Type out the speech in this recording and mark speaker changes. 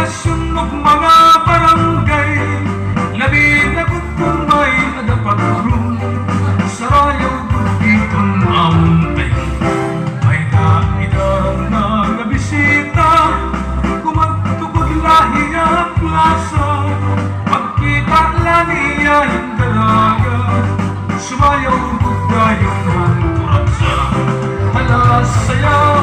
Speaker 1: poblasyon ug mga barangay, labi na gud kung may nadapat ron sa rayaw bukiton amtay. May naidang nga bisita, kumagtugod lahi ang plaza, pagkita lang niya yung dalaga, sumayaw bugayong ang turaksa. Hala saya